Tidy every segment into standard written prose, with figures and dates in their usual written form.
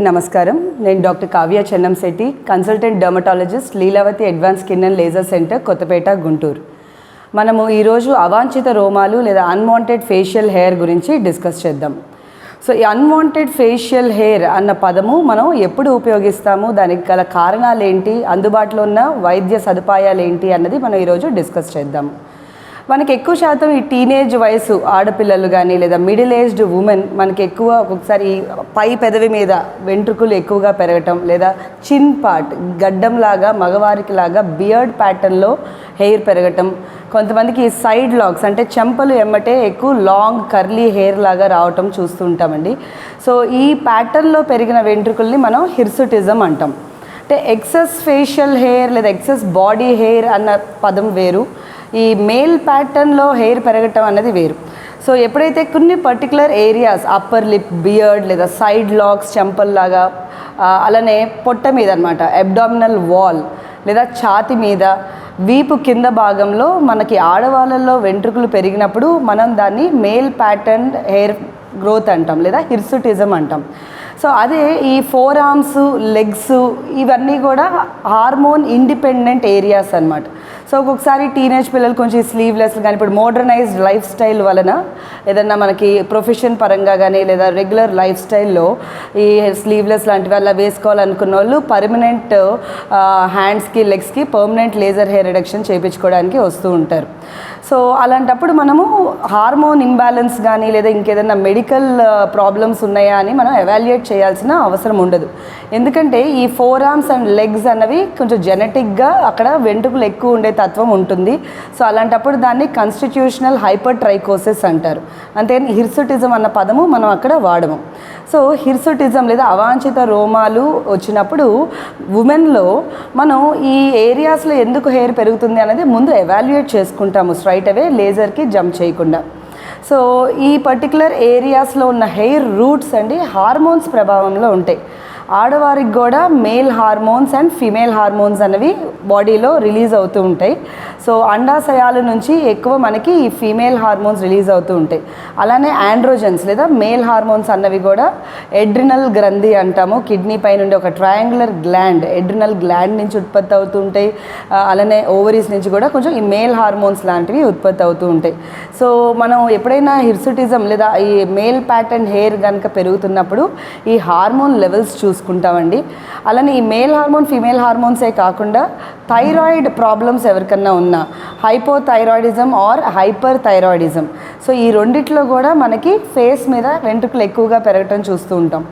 నమస్కారం. నేను doctor Kavya Chennamsetti, consultant dermatologist, Leelavathi advance skin and laser centre, Kothapeta, Guntur. మనము ఈరోజు అవాంఛిత రోమాలు లేదా అన్వాంటెడ్ ఫేషియల్ హెయిర్ గురించి డిస్కస్ చేద్దాం. సో ఈ అన్వాంటెడ్ ఫేషియల్ హెయిర్ అన్న పదము మనం ఎప్పుడు ఉపయోగిస్తాము, దానికి గల కారణాలు ఏంటి, అందుబాటులో ఉన్న వైద్య సదుపాయాలు ఏంటి అన్నది మనం ఈరోజు డిస్కస్ చేద్దాం. మనకి ఎక్కువ శాతం ఈ టీనేజ్ వయసు ఆడపిల్లలు కానీ లేదా మిడిల్ ఏజ్డ్ ఉమెన్ మనకి ఎక్కువ ఒక్కొక్కసారి పై పెదవి మీద వెంట్రుకలు ఎక్కువగా పెరగటం, లేదా చిన్ పార్ట్ గడ్డంలాగా మగవారికి లాగా బియర్డ్ ప్యాటర్న్లో హెయిర్ పెరగటం, కొంతమందికి సైడ్ లాక్స్ అంటే చెంపలు ఎమ్మటే ఎక్కువ లాంగ్ కర్లీ హెయిర్ లాగా రావటం చూస్తుంటామండి. సో ఈ ప్యాటర్న్లో పెరిగిన వెంట్రుకల్ని మనం హిర్సుటిజం అంటాం. అంటే ఎక్సెస్ ఫేషియల్ హెయిర్ లేదా ఎక్సెస్ బాడీ హెయిర్ అన్న పదం వేరు, ఈ మేల్ ప్యాటర్న్లో హెయిర్ పెరగటం అనేది వేరు. సో ఎప్పుడైతే కొన్ని particular areas upper lip, beard లేదా సైడ్ లాక్స్ చెంపల్లాగా, అలానే పొట్ట మీద అనమాట అబ్డామినల్ వాల్ లేదా ఛాతి మీద, వీపు కింద భాగంలో మనకి ఆడవాళ్ళల్లో వెంట్రుకలు పెరిగినప్పుడు మనం దాన్ని మేల్ ప్యాటర్న్ హెయిర్ గ్రోత్ అంటాం లేదా హిర్సుటిజం అంటాం. సో అదే ఈ ఫోర్ ఆర్మ్స్, లెగ్స్ ఇవన్నీ కూడా హార్మోన్ ఇండిపెండెంట్ ఏరియాస్ అనమాట. సో ఒక్కొక్కసారి టీనేజ్ పిల్లలు కొంచెం స్లీవ్లెస్ కానీ, ఇప్పుడు మోడర్నైజ్డ్ లైఫ్ స్టైల్ వలన ఏదన్నా మనకి ప్రొఫెషన్ పరంగా కానీ లేదా రెగ్యులర్ లైఫ్ స్టైల్లో ఈ స్లీవ్లెస్ లాంటివి అలా వేసుకోవాలనుకున్న వాళ్ళు పర్మనెంట్ హ్యాండ్స్కి, లెగ్స్కి పర్మనెంట్ లేజర్ హెయిర్ రిడక్షన్ చేయించుకోవడానికి వస్తూ ఉంటారు. సో అలాంటప్పుడు మనము హార్మోన్ ఇంబ్యాలెన్స్ కానీ లేదా ఇంకేదైనా మెడికల్ ప్రాబ్లమ్స్ ఉన్నాయా అని మనం ఎవాల్యుయేట్ చేయాల్సిన అవసరం ఉండదు. ఎందుకంటే ఈ ఫోర్ ఆర్మ్స్ అండ్ లెగ్స్ అన్నవి కొంచెం జెనెటిక్గా అక్కడ వెంట్రుకలు ఎక్కువ ఉండే తత్వం ఉంటుంది. సో అలాంటప్పుడు దాన్ని కాన్స్టిట్యూషనల్ హైపర్ ట్రైకోసిస్ అంటారు. అంతేగాని హిర్సుటిజం అన్న పదము మనం అక్కడ వాడము. సో హిర్సుటిజం లేదా అవాంఛిత రోమాలు వచ్చినప్పుడు ఉమెన్లో మనం ఈ ఏరియాస్లో ఎందుకు హెయిర్ పెరుగుతుంది అనేది ముందు ఎవాల్యుయేట్ చేసుకుంటాము, స్ట్రైట్ అవే లేజర్కి జంప్ చేయకుండా. సో ఈ పర్టికులర్ ఏరియాస్లో ఉన్న హెయిర్ రూట్స్ అండి హార్మోన్స్ ప్రభావంలో ఉంటాయి. ఆడవారికి కూడా male hormones and female hormones అనేవి బాడీలో రిలీజ్ అవుతూ ఉంటాయి. సో అండాశయాల నుంచి ఎక్కువ మనకి ఈ ఫీమేల్ హార్మోన్స్ రిలీజ్ అవుతూ ఉంటాయి. అలానే ఆండ్రోజన్స్ లేదా మేల్ హార్మోన్స్ అన్నవి కూడా ఎడ్రినల్ గ్రంథి అంటాము, కిడ్నీ పై నుండి ఒక ట్రయాంగులర్ గ్లాండ్, ఎడ్రినల్ గ్లాండ్ నుంచి ఉత్పత్తి అవుతూ ఉంటాయి. అలానే ఓవరీస్ నుంచి కూడా కొంచెం ఈ మేల్ హార్మోన్స్ లాంటివి ఉత్పత్తి అవుతూ ఉంటాయి. సో మనం ఎప్పుడైనా హిర్సుటిజం లేదా ఈ మేల్ ప్యాటర్న్ హెయిర్ కనుక పెరుగుతున్నప్పుడు ఈ హార్మోన్ లెవెల్స్ చూసుకుంటామండి. అలానే ఈ మేల్ హార్మోన్, ఫీమేల్ హార్మోన్సే కాకుండా థైరాయిడ్ ప్రాబ్లమ్స్ ఎవరికన్నా ఉన్నా, hypothyroidism or hyperthyroidism, so ఈ రెండిట్లో కూడా మనకి ఫేస్ మీద వెంట్రుకలు ఎక్కువగా పెరగటం చూస్తూ ఉంటాం.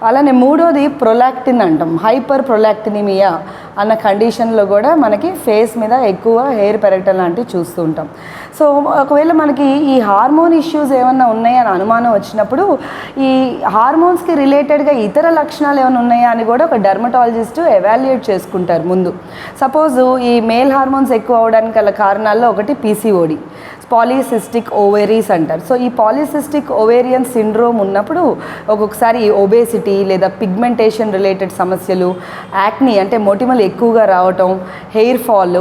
అలానే మూడోది ప్రొలాక్టిన్ అంటాం, హైపర్ ప్రొలాక్టినిమియా అన్న కండిషన్లో కూడా మనకి ఫేస్ మీద ఎక్కువ హెయిర్ పెరగటం లాంటివి చూస్తూ ఉంటాం. సో ఒకవేళ మనకి ఈ హార్మోన్ ఇష్యూస్ ఏమన్నా ఉన్నాయని అనుమానం వచ్చినప్పుడు ఈ హార్మోన్స్కి రిలేటెడ్గా ఇతర లక్షణాలు ఏమైనా ఉన్నాయా అని కూడా ఒక డర్మటాలజిస్ట్ ఎవాల్యుయేట్ చేసుకుంటారు ముందు. సపోజు ఈ మేల్ హార్మోన్స్ ఎక్కువ అవడానికి గల కారణాల్లో ఒకటి పీసీఓడి, పాలీసిస్టిక్ ఓవేరీస్ అంటారు. సో ఈ పాలీసిస్టిక్ ఓవేరియన్ సిండ్రోమ్ ఉన్నప్పుడు ఒక్కొక్కసారి ఒబేసిటీ లేదా పిగ్మెంటేషన్ రిలేటెడ్ సమస్యలు, యాక్నీ అంటే మొటిమలు ఎక్కువగా రావటం, హెయిర్ ఫాల్,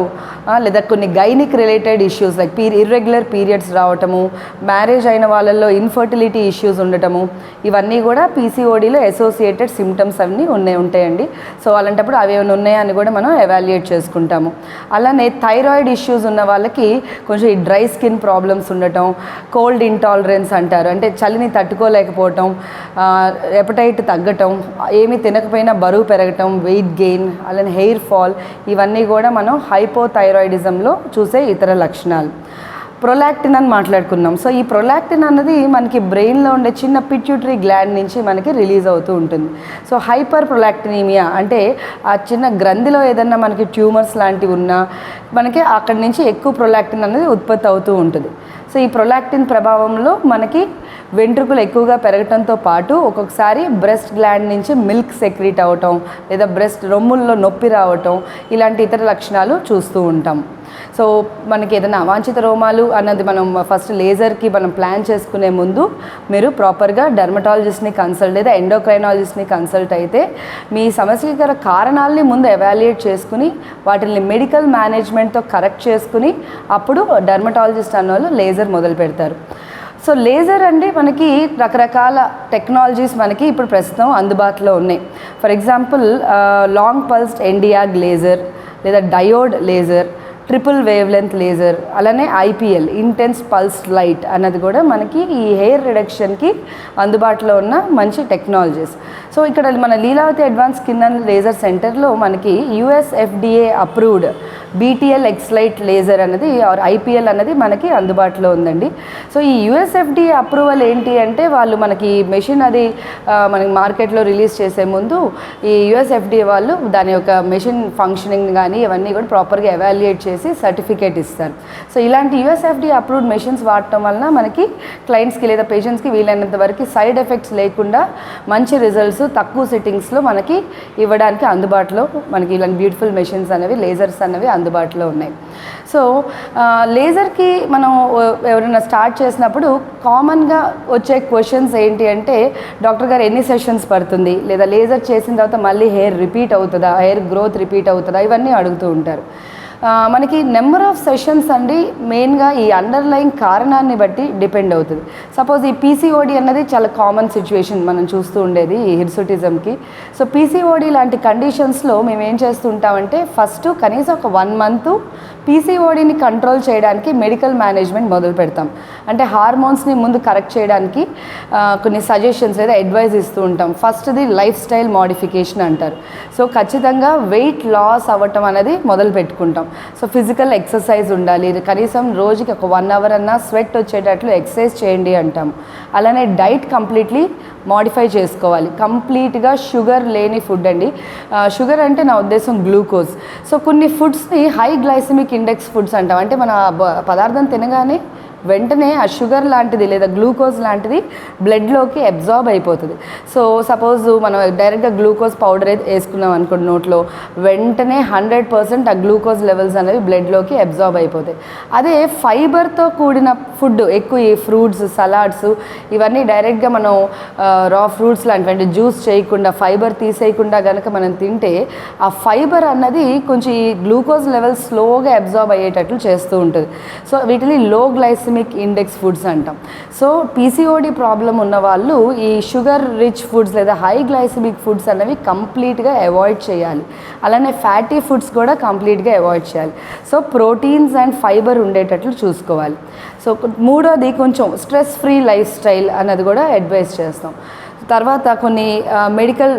లేదా కొన్ని gynaec related issues like irregular periods రావటము, మ్యారేజ్ అయిన వాళ్ళల్లో ఇన్ఫర్టిలిటీ ఇష్యూస్ ఉండటము, ఇవన్నీ కూడా పీసీఓడిలో అసోసియేటెడ్ సిమ్టమ్స్ అన్నీ ఉంటాయండి. సో అలాంటప్పుడు అవి ఏమైనా ఉన్నాయా అని కూడా మనం ఎవాల్యుయేట్ చేసుకుంటాము. అలానే థైరాయిడ్ ఇష్యూస్ ఉన్న వాళ్ళకి కొంచెం ఈ డ్రై స్కిన్ ప్రాబ్లమ్స్ ఉండటం, కోల్డ్ ఇంటాలరెన్స్ అంటారు, అంటే చలిని తట్టుకోలేకపోవటం, ఎపటైట్ తగ్గటం, ఏమీ తినకపోయినా బరువు పెరగటం, వెయిట్ గెయిన్, అలానే హెయిర్ ఫాల్, ఇవన్నీ కూడా మనం హైపోథైరాయిడిజంలో చూసే ఇతర లక్షణాలు. ప్రొలాక్టిన్ అని మాట్లాడుకున్నాం. సో ఈ ప్రొలాక్టిన్ అన్నది మనకి బ్రెయిన్లో ఉండే చిన్న పిట్యూటరీ గ్లాండ్ నుంచి మనకి రిలీజ్ అవుతూ ఉంటుంది. సో హైపర్ ప్రొలాక్టినిమియా అంటే ఆ చిన్న గ్రంథిలో ఏదన్నా మనకి ట్యూమర్స్ లాంటివి ఉన్నా మనకి అక్కడి నుంచి ఎక్కువ ప్రొలాక్టిన్ అనేది ఉత్పత్తి అవుతూ ఉంటుంది. సో ఈ ప్రొలాక్టిన్ ప్రభావంలో మనకి వెంట్రుకలు ఎక్కువగా పెరగటంతో పాటు ఒక్కొక్కసారి బ్రెస్ట్ గ్లాండ్ నుంచి మిల్క్ సెక్రీట్ అవ్వటం, లేదా బ్రెస్ట్ రొమ్ముల్లో నొప్పి రావటం, ఇలాంటి ఇతర లక్షణాలు చూస్తూ ఉంటాం. సో మనకి ఏదైనా అవాంఛిత రోమాలు అన్నది మనం ఫస్ట్ లేజర్కి మనం ప్లాన్ చేసుకునే ముందు మీరు ప్రాపర్గా డర్మటాలజిస్ట్ని కన్సల్ట్ లేదా ఎండోక్రైనాలజిస్ట్ని కన్సల్ట్ అయితే మీ సమస్యకి గల కారణాలని ముందు ఎవాల్యుయేట్ చేసుకుని వాటిని మెడికల్ మేనేజ్మెంట్తో కరెక్ట్ చేసుకుని అప్పుడు డర్మటాలజిస్ట్ అన్న వాళ్ళు లేజర్ మొదలు పెడతారు. సో లేజర్ అంటే మనకి రకరకాల టెక్నాలజీస్ మనకి ఇప్పుడు ప్రస్తుతం అందుబాటులో ఉన్నాయి. For example long pulsed NDR laser లేదా diode laser, triple wavelength laser, అలానే ఐపీఎల్ ఇంటెన్స్ పల్స్డ్ లైట్ అన్నది కూడా మనకి ఈ హెయిర్ రిడక్షన్కి అందుబాటులో ఉన్న మంచి టెక్నాలజీస్. సో ఇక్కడ మన Leelavathi advance skin and laser సెంటర్లో మనకి USFDA approved BTL Exlite laser అనేది ఆర్ ఐపీఎల్ అనేది మనకి అందుబాటులో ఉందండి. సో ఈ యుఎస్ఎఫ్డిఏ అప్రూవల్ ఏంటి అంటే వాళ్ళు మనకి మెషిన్ అది మనకి మార్కెట్లో రిలీజ్ చేసే ముందు ఈ యుఎస్ఎఫ్డిఏ వాళ్ళు దాని యొక్క మెషిన్ ఫంక్షనింగ్ కానీ ఇవన్నీ కూడా ప్రాపర్గా ఎవాల్యుయేట్ చేసి సర్టిఫికేట్ ఇస్తారు. సో ఇలాంటి యుఎస్ఎఫ్డిఏ అప్రూవ్డ్ మెషిన్స్ వాడటం వలన మనకి క్లయింట్స్కి లేదా పేషెంట్స్కి వీలైనంత వరకు సైడ్ ఎఫెక్ట్స్ లేకుండా మంచి రిజల్ట్స్ తక్కువ సిట్టింగ్స్లో మనకి ఇవ్వడానికి అందుబాటులో మనకి ఇలాంటి బ్యూటిఫుల్ మెషిన్స్ అనేవి లేజర్స్ అనేవి అందుబాటులో ఉన్నాయి. సో లేజర్కి మనం ఎవరైనా స్టార్ట్ చేసినప్పుడు కామన్గా వచ్చే క్వశ్చన్స్ ఏంటి అంటే, డాక్టర్ గారు ఎన్ని సెషన్స్ పడుతుంది, లేదా లేజర్ చేసిన తర్వాత మళ్ళీ హెయిర్ రిపీట్ అవుతుందా, హెయిర్ గ్రోత్ రిపీట్ అవుతుందా, ఇవన్నీ అడుగుతూ ఉంటారు. మనకి నెంబర్ ఆఫ్ సెషన్స్ అండి మెయిన్గా ఈ అండర్లైన్ కారణాన్ని బట్టి డిపెండ్ అవుతుంది. సపోజ్ ఈ పీసీఓడి అన్నది చాలా కామన్ సిచ్యువేషన్ మనం చూస్తూ ఉండేది ఈ హిర్సుటిజంకి. సో పీసీఓడి లాంటి కండిషన్స్లో మేము ఏం చేస్తుంటామంటే ఫస్ట్ కనీసం ఒక 1 month పీసీఓడిని కంట్రోల్ చేయడానికి మెడికల్ మేనేజ్మెంట్ మొదలు పెడతాం. అంటే హార్మోన్స్ని ముందు కరెక్ట్ చేయడానికి కొన్ని సజెషన్స్ లేదా అడ్వైస్ ఇస్తూ ఉంటాం. ఫస్ట్ది లైఫ్ స్టైల్ మోడిఫికేషన్ అంటారు. సో ఖచ్చితంగా వెయిట్ లాస్ అవ్వటం అనేది మొదలు పెట్టుకుంటాం. సో ఫిజికల్ ఎక్సర్సైజ్ ఉండాలి, కనీసం రోజుకి ఒక 1 hour అన్నా స్వెట్ వచ్చేటట్లు ఎక్సర్సైజ్ చేయండి అంటాం. అలానే డైట్ కంప్లీట్లీ మోడిఫై చేసుకోవాలి. కంప్లీట్గా షుగర్ లేని ఫుడ్ అండి. షుగర్ అంటే నా ఉద్దేశం గ్లూకోజ్. సో కొన్ని ఫుడ్స్ని హై గ్లైసెమిక్ ఇండెక్స్ ఫుడ్స్ అంటాం. అంటే మన పదార్థం తినగానే వెంటనే ఆ షుగర్ లాంటిది లేదా గ్లూకోజ్ లాంటిది బ్లడ్లోకి అబ్జార్బ్ అయిపోతుంది. సో సపోజ్ మనం డైరెక్ట్గా గ్లూకోజ్ పౌడర్ అయితే వేసుకున్నాం అనుకోండి నోట్లో, వెంటనే 100% ఆ గ్లూకోజ్ లెవెల్స్ అనేవి బ్లడ్లోకి అబ్జార్బ్ అయిపోతాయి. అదే ఫైబర్తో కూడిన ఫుడ్ ఎక్కువ ఈ ఫ్రూట్స్, సలాడ్స్ ఇవన్నీ డైరెక్ట్గా మనం రా ఫ్రూట్స్ లాంటివి అంటే జ్యూస్ చేయకుండా ఫైబర్ తీసేయకుండా కనుక మనం తింటే ఆ ఫైబర్ అన్నది కొంచెం ఈ గ్లూకోజ్ లెవెల్స్ స్లోగా అబ్జార్బ్ అయ్యేటట్లు చేస్తూ ఉంటుంది. సో వీటిని లో గ్లైసెమిక్ ఇండెక్స్ ఫుడ్స్ అంటాం. సో పీసీఓడి ప్రాబ్లం ఉన్న వాళ్ళు ఈ షుగర్ రిచ్ ఫుడ్స్ లేదా హై గ్లైసెమిక్ ఫుడ్స్ అనేవి కంప్లీట్గా అవాయిడ్ చేయాలి. అలానే ఫ్యాటీ ఫుడ్స్ కూడా కంప్లీట్గా అవాయిడ్ చేయాలి. సో ప్రోటీన్స్ అండ్ ఫైబర్ ఉండేటట్లు చూసుకోవాలి. సో మూడోది కొంచెం స్ట్రెస్ ఫ్రీ లైఫ్ స్టైల్ అన్నది కూడా అడ్వైస్ చేస్తాం. తర్వాత కొన్ని మెడికల్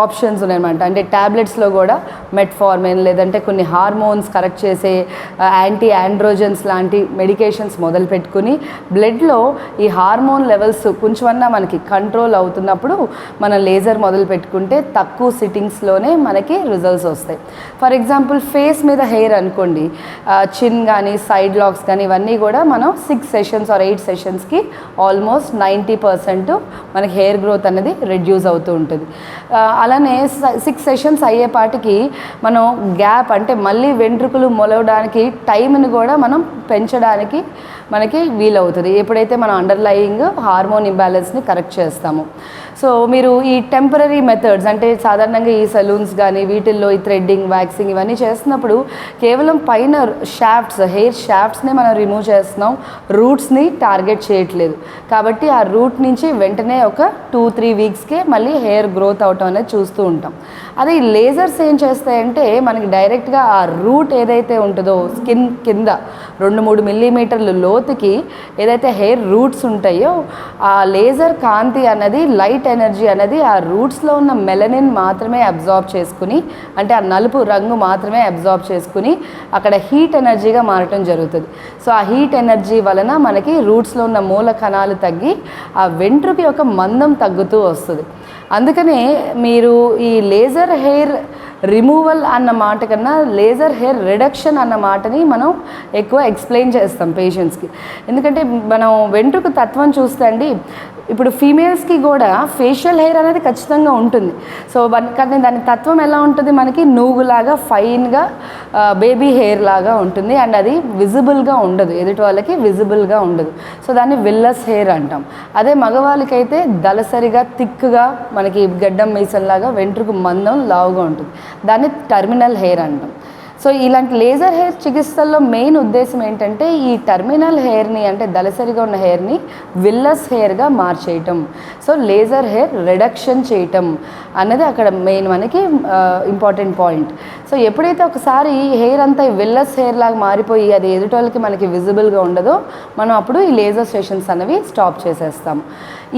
ఆప్షన్స్ ఉన్నాయన్నమాట. అంటే ట్యాబ్లెట్స్లో కూడా మెట్ఫార్మిన్ లేదంటే కొన్ని హార్మోన్స్ కరెక్ట్ చేసే యాంటీ ఆండ్రోజన్స్ లాంటి మెడికేషన్స్ మొదలు పెట్టుకుని బ్లడ్లో ఈ హార్మోన్ లెవెల్స్ కొంచెమన్నా మనకి కంట్రోల్ అవుతున్నప్పుడు మనం లేజర్ మొదలు పెట్టుకుంటే తక్కువ సిట్టింగ్స్లోనే మనకి రిజల్ట్స్ వస్తాయి. ఫర్ ఎగ్జాంపుల్ ఫేస్ మీద హెయిర్ అనుకోండి, చిన్ కానీ సైడ్ లాక్స్ కానీ ఇవన్నీ కూడా మనం 6 sessions or 8 sessionsకి ఆల్మోస్ట్ 90% మనకి హెయిర్ గ్రోత్ అనేది రెడ్యూస్ అవుతూ ఉంటుంది. అలానే 6 sessions అయ్యేపాటికి మనం గ్యాప్ అంటే మళ్ళీ వెంట్రుకలు మొలవడానికి టైంని కూడా మనం పెంచడానికి మనకి వీలవుతుంది ఎప్పుడైతే మనం అండర్లయింగ్ హార్మోన్ ఇంబ్యాలెన్స్ని కరెక్ట్ చేస్తాము. సో మీరు ఈ టెంపరీ మెథడ్స్ అంటే సాధారణంగా ఈ సలూన్స్ కానీ వీటిల్లో ఈ థ్రెడ్డింగ్, వ్యాక్సింగ్ ఇవన్నీ చేస్తున్నప్పుడు కేవలం పైన షాఫ్ట్స్, హెయిర్ షాఫ్ట్స్ని మనం రిమూవ్ చేస్తున్నాం, రూట్స్ని టార్గెట్ చేయట్లేదు. కాబట్టి ఆ రూట్ నుంచి వెంటనే ఒక 2-3 weeksకే మళ్ళీ హెయిర్ గ్రోత్ అవటం అనేది చూస్తూ ఉంటాం. అదే ఈ లేజర్స్ ఏం చేస్తాయంటే మనకి డైరెక్ట్గా ఆ రూట్ ఏదైతే ఉంటుందో స్కిన్ కింద 2-3 millimeters లోతుకి ఏదైతే హెయిర్ రూట్స్ ఉంటాయో ఆ లేజర్ కాంతి అన్నది, లైట్ ఎనర్జీ అనేది ఆ రూట్స్లో ఉన్న మెలనిన్ మాత్రమే అబ్జార్బ్ చేసుకుని, అంటే ఆ నలుపు రంగు మాత్రమే అబ్జార్బ్ చేసుకుని అక్కడ హీట్ ఎనర్జీగా మారటం జరుగుతుంది. సో ఆ హీట్ ఎనర్జీ వలన మనకి రూట్స్లో ఉన్న మూల కణాలు తగ్గి ఆ వెంట్రుక యొక్క మందం తగ్గుతూ వస్తుంది. అందుకనే మీరు ఈ లేజర్ హెయిర్ రిమూవల్ అన్న మాట కన్నా లేజర్ హెయిర్ రిడక్షన్ అన్న మాటని మనం ఎక్కువ ఎక్స్ప్లెయిన్ చేస్తాం పేషెంట్స్కి. ఎందుకంటే మనం వెంట్రుక తత్వం చూస్తే అండి, ఇప్పుడు ఫీమేల్స్కి కూడా ఫేషియల్ హెయిర్ అనేది ఖచ్చితంగా ఉంటుంది. సో కానీ దాని తత్వం ఎలా ఉంటుంది, మనకి నూగులాగా ఫైన్గా బేబీ హెయిర్ లాగా ఉంటుంది. అండ్ అది విజిబుల్గా ఉండదు, ఎదుటి వాళ్ళకి విజిబుల్గా ఉండదు. సో దాన్ని విల్లస్ హెయిర్ అంటాం. అదే మగవాళ్ళకైతే దళసరిగా థిక్గా మనకి గడ్డం మీసంలాగా వెంట్రుక మందం లావుగా ఉంటుంది. దాన్ని టర్మినల్ హెయిర్ అంటాం. సో ఇలాంటి లేజర్ హెయిర్ చికిత్సల్లో మెయిన్ ఉద్దేశం ఏంటంటే ఈ టర్మినల్ హెయిర్ని అంటే దళసరిగా ఉన్న హెయిర్ని విల్లస్ హెయిర్గా మార్చేయటం. సో లేజర్ హెయిర్ రిడక్షన్ చేయటం అన్నది అక్కడ మెయిన్ మనకి ఇంపార్టెంట్ పాయింట్. సో ఎప్పుడైతే ఒకసారి హెయిర్ అంతా విల్లస్ హెయిర్ లాగా మారిపోయి అది ఎదుటోళ్ళకి మనకి విజిబుల్గా ఉండదో మనం అప్పుడు ఈ లేజర్ సెషన్స్ అనేవి స్టాప్ చేసేస్తాం.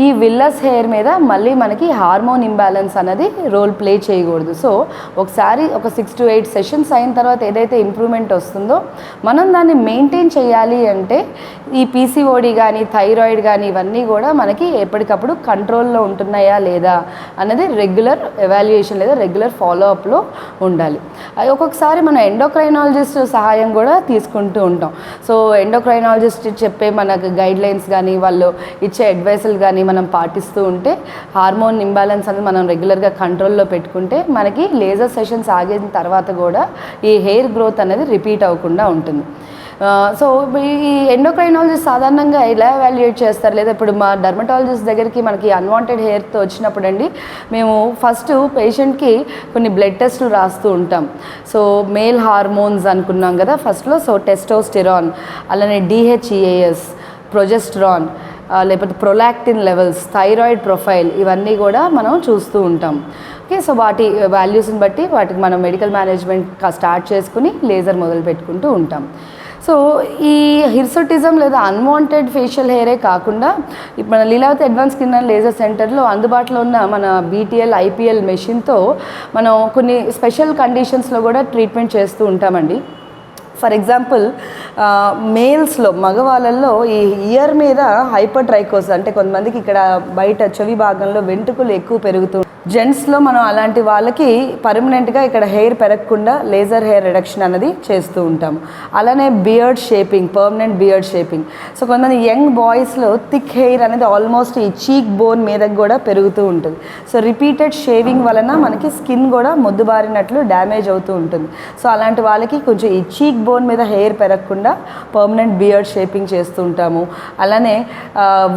ఈ విల్లస్ హెయిర్ మీద మళ్ళీ మనకి హార్మోన్ ఇంబ్యాలెన్స్ అనేది రోల్ ప్లే చేయకూడదు. సో ఒకసారి ఒక 6 to 8 సెషన్స్ అయిన తర్వాత ఏదైతే ఇంప్రూవ్మెంట్ వస్తుందో మనం దాన్ని మెయింటైన్ చేయాలి అంటే ఈ పీసీఓడి కానీ థైరాయిడ్ కానీ ఇవన్నీ కూడా మనకి ఎప్పటికప్పుడు కంట్రోల్లో ఉంటున్నాయా లేదా అన్నది రెగ్యులర్ ఎవాల్యుయేషన్ లేదా రెగ్యులర్ ఫాలోఅప్లో ఉండాలి. ఒక్కొక్కసారి మనం ఎండోక్రైనాలజిస్ట్ సహాయం కూడా తీసుకుంటూ ఉంటాం. సో ఎండోక్రైనాలజిస్ట్ చెప్పే మనకు గైడ్లైన్స్ కానీ వాళ్ళు ఇచ్చే అడ్వైసులు కానీ మనం పాటిస్తూ ఉంటే హార్మోన్ ఇంబ్యాలెన్స్ అనేది మనం రెగ్యులర్గా కంట్రోల్లో పెట్టుకుంటే మనకి లేజర్ సెషన్స్ ఆగిన తర్వాత కూడా ఈ హెయిర్ గ్రోత్ అనేది రిపీట్ అవ్వకుండా ఉంటుంది. సో ఈ ఎండోక్రైనాలజిస్ట్ సాధారణంగా ఎలా ఎవాల్యుయేట్ చేస్తారు లేదా ఇప్పుడు మా డర్మటాలజిస్ట్ దగ్గరికి మనకి అన్వాంటెడ్ హెయిర్తో వచ్చినప్పుడు అండి మేము ఫస్ట్ పేషెంట్కి కొన్ని బ్లడ్ టెస్టులు రాస్తూ ఉంటాం. సో మేల్ హార్మోన్స్ అనుకున్నాం కదా ఫస్ట్లో. సో టెస్టోస్టెరాన్, అలానే డిహెచ్ఈఏఎస్, ప్రొజెస్ట్రాన్, లేకపోతే ప్రొలాక్టిన్ లెవెల్స్, థైరాయిడ్ ప్రొఫైల్ ఇవన్నీ కూడా మనం చూస్తూ ఉంటాం. ఓకే, సో వాటి వాల్యూస్ని బట్టి వాటికి మనం మెడికల్ మేనేజ్మెంట్ స్టార్ట్ చేసుకుని లేజర్ మొదలు పెట్టుకుంటూ ఉంటాం. సో ఈ హిర్సుటిజం లేదా అన్వాంటెడ్ ఫేషియల్ హెయిరే కాకుండా మన Leelavathi advance skin and laser సెంటర్లో అందుబాటులో ఉన్న మన బీటీఎల్ ఐపీఎల్ మెషిన్తో మనం కొన్ని స్పెషల్ కండిషన్స్లో కూడా ట్రీట్మెంట్ చేస్తూ ఉంటామండి. ఫర్ ఎగ్జాంపుల్ మేల్స్లో మగవాళ్ళల్లో ఈ ఇయర్ మీద హైపర్ ట్రైకోస్ అంటే కొంతమందికి ఇక్కడ బయట చెవి భాగంలో వెంట్రుకలు ఎక్కువ పెరుగుతూ జెంట్స్లో మనం అలాంటి వాళ్ళకి పర్మనెంట్గా ఇక్కడ హెయిర్ పెరగకుండా లేజర్ హెయిర్ రిడక్షన్ అనేది చేస్తూ ఉంటాము. అలానే beard shaping, permanent beard shaping. So కొంతమంది యంగ్ బాయ్స్లో థిక్ హెయిర్ అనేది ఆల్మోస్ట్ ఈ చీక్ బోన్ మీదకి కూడా పెరుగుతూ ఉంటుంది. సో రిపీటెడ్ షేవింగ్ వలన మనకి స్కిన్ కూడా మొద్దుబారినట్లు డ్యామేజ్ అవుతూ ఉంటుంది. సో అలాంటి వాళ్ళకి కొంచెం ఈ చీక్ బోన్ మీద హెయిర్ పెరగకుండా పర్మనెంట్ బియర్డ్ షేపింగ్ చేస్తూ ఉంటాము. అలానే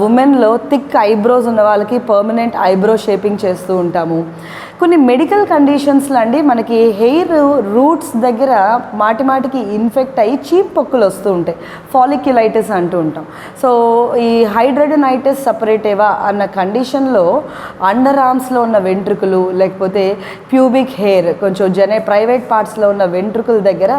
ఉమెన్లో థిక్ ఐబ్రోస్ ఉన్న వాళ్ళకి పర్మనెంట్ ఐబ్రో షేపింగ్ చేస్తూ ఉంటాము. కొన్ని మెడికల్ కండిషన్స్లో అండి మనకి హెయిర్ రూట్స్ దగ్గర మాటిమాటికి ఇన్ఫెక్ట్ అయ్యి చీప్ పొక్కులు వస్తూ ఉంటాయి, ఫాలిక్యులైటిస్ అంటూ ఉంటాం. సో ఈ హైడ్రోడెనైటిస్ సపరేటివా అన్న కండిషన్లో అండర్ ఆర్మ్స్లో ఉన్న వెంట్రుకలు లేకపోతే ప్యూబిక్ హెయిర్ కొంచెం ప్రైవేట్ పార్ట్స్లో ఉన్న వెంట్రుకల దగ్గర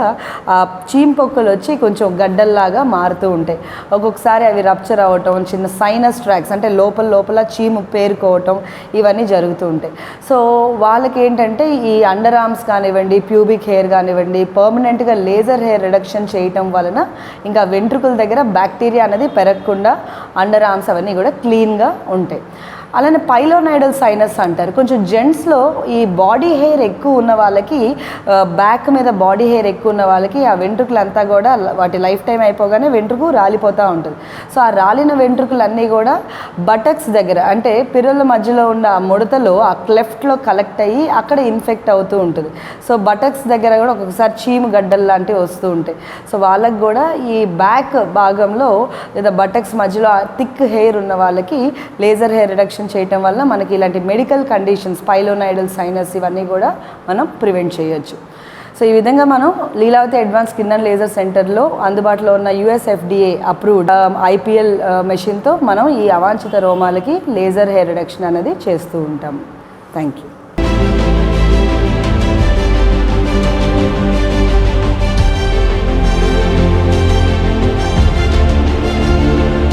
చీమ్ పొక్కులు వచ్చి కొంచెం గడ్డల్లాగా మారుతూ ఉంటాయి. ఒక్కొక్కసారి అవి రప్చర్ అవ్వటం, చిన్న సైనస్ ట్రాక్స్ అంటే లోపల చీము పేరుకోవటం ఇవన్నీ జరుగుతూ ఉంటాయి. సో వాళ్ళకి ఏంటంటే ఈ అండర్ ఆర్మ్స్ కానివ్వండి, ప్యూబిక్ హెయిర్ కానివ్వండి పర్మనెంట్గా లేజర్ హెయిర్ రిడక్షన్ చేయటం వలన ఇంకా వెంట్రుకల దగ్గర బ్యాక్టీరియా అనేది పెరగకుండా అండర్ ఆర్మ్స్ అవన్నీ కూడా క్లీన్గా ఉంటాయి. అలానే పైలోనైడల్ సైనస్ అంటారు. కొంచెం జెంట్స్లో ఈ బాడీ హెయిర్ ఎక్కువ ఉన్న వాళ్ళకి, బ్యాక్ మీద బాడీ హెయిర్ ఎక్కువ ఉన్న వాళ్ళకి ఆ వెంట్రుకలంతా కూడా వాటి లైఫ్ టైం అయిపోగానే వెంట్రుకు రాలిపోతూ ఉంటుంది. సో ఆ రాలిన వెంట్రుకలన్నీ కూడా బటక్స్ దగ్గర అంటే పిర్రల మధ్యలో ఉన్న ఆ ముడతలో ఆ క్లెఫ్ట్లో కలెక్ట్ అయ్యి అక్కడ ఇన్ఫెక్ట్ అవుతూ ఉంటుంది. సో బటక్స్ దగ్గర కూడా ఒక్కొక్కసారి చీము గడ్డలు లాంటివి వస్తూ ఉంటాయి. సో వాళ్ళకి కూడా ఈ బ్యాక్ భాగంలో లేదా బటక్స్ మధ్యలో థిక్ హెయిర్ ఉన్న వాళ్ళకి లేజర్ హెయిర్ రిడక్షన్ చేయటం వల్ల మనకి ఇలాంటి మెడికల్ కండిషన్స్ పైలోనైడల్ సైనస్ ఇవన్నీ కూడా మనం ప్రివెంట్ చేయొచ్చు. సో ఈ విధంగా మనం Leelavathi advance skin and laser సెంటర్లో అందుబాటులో ఉన్న USFDA అప్రూవ్డ్ IPL మెషిన్తో మనం ఈ అవాంఛిత రోమాలకి లేజర్ హెయిర్ రిడక్షన్ అనేది చేస్తూ ఉంటాం. Thank you.